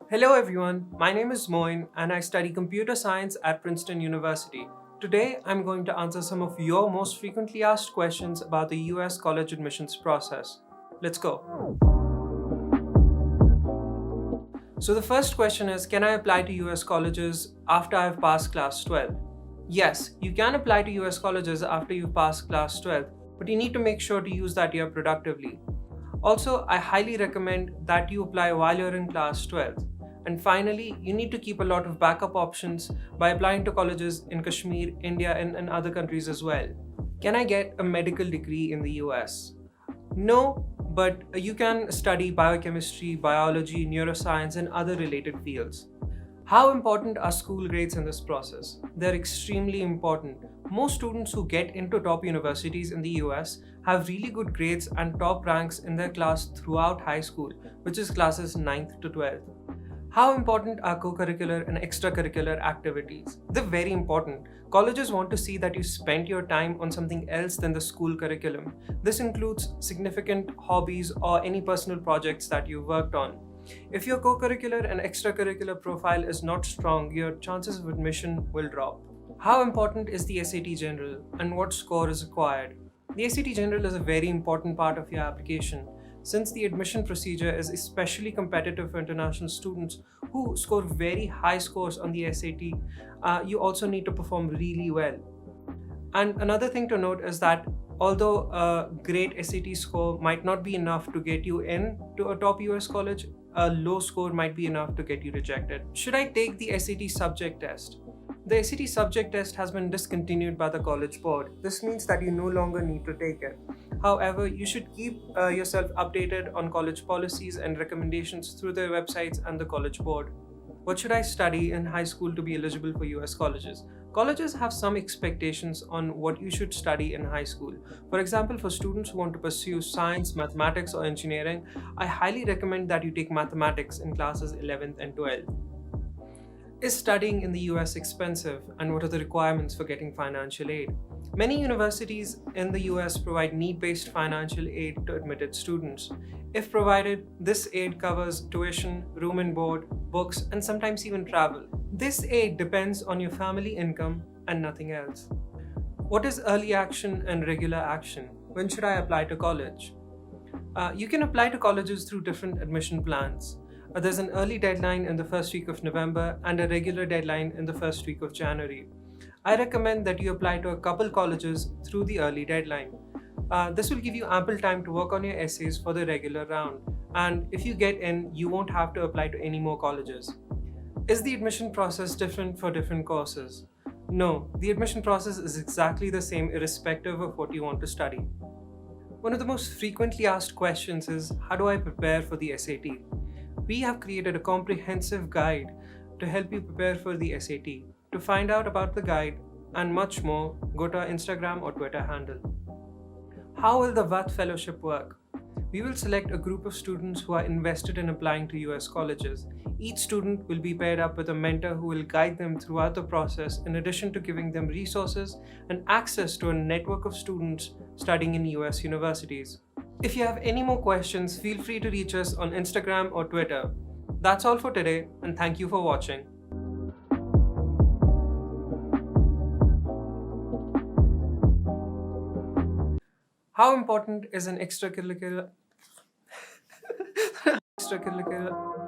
Hello everyone, my name is Moin and I study computer science at Princeton University. Today I'm going to answer some of your most frequently asked questions about the US college admissions process. Let's go. So the first question is, can I apply to US colleges after I've passed class 12? Yes, you can apply to US colleges after you've passed class 12, but you need to make sure to use that year productively. Also, I highly recommend that you apply while you're in class 12th. And finally, you need to keep a lot of backup options by applying to colleges in Kashmir, India, and other countries as well. Can I get a medical degree in the US? No, but you can study biochemistry, biology, neuroscience, and other related fields. How important are school grades in this process? They're extremely important. Most students who get into top universities in the US have really good grades and top ranks in their class throughout high school, which is classes 9th to 12th. How important are co-curricular and extracurricular activities? They're very important. Colleges want to see that you spent your time on something else than the school curriculum. This includes significant hobbies or any personal projects that you've worked on. If your co-curricular and extracurricular profile is not strong, your chances of admission will drop. How important is the SAT General and what score is required? The SAT General is a very important part of your application. Since the admission procedure is especially competitive for international students who score very high scores on the SAT, you also need to perform really well. And another thing to note is that although a great SAT score might not be enough to get you in to a top US college, a low score might be enough to get you rejected. Should I take the SAT subject test? The SAT subject test has been discontinued by the College Board. This means that you no longer need to take it. However, you should keep yourself updated on college policies and recommendations through their websites and the College Board. What should I study in high school to be eligible for US colleges? Colleges have some expectations on what you should study in high school. For example, for students who want to pursue science, mathematics, or engineering, I highly recommend that you take mathematics in classes 11th and 12th. Is studying in the US expensive, and what are the requirements for getting financial aid? Many universities in the US provide need-based financial aid to admitted students. If provided, this aid covers tuition, room and board, books, and sometimes even travel. This aid depends on your family income and nothing else. What is early action and regular action? When should I apply to college? You can apply to colleges through different admission plans. There's an early deadline in the first week of November and a regular deadline in the first week of January. I recommend that you apply to a couple colleges through the early deadline. This will give you ample time to work on your essays for the regular round, and if you get in, you won't have to apply to any more colleges. Is the admission process different for different courses? No, the admission process is exactly the same irrespective of what you want to study. One of the most frequently asked questions is, how do I prepare for the SAT? We have created a comprehensive guide to help you prepare for the SAT. To find out about the guide and much more, go to our Instagram or Twitter handle. How will the VAT Fellowship work? We will select a group of students who are invested in applying to US colleges. Each student will be paired up with a mentor who will guide them throughout the process, in addition to giving them resources and access to a network of students studying in US universities. If you have any more questions, feel free to reach us on Instagram or Twitter. That's all for today, and thank you for watching. How important is an extracurricular extracurricular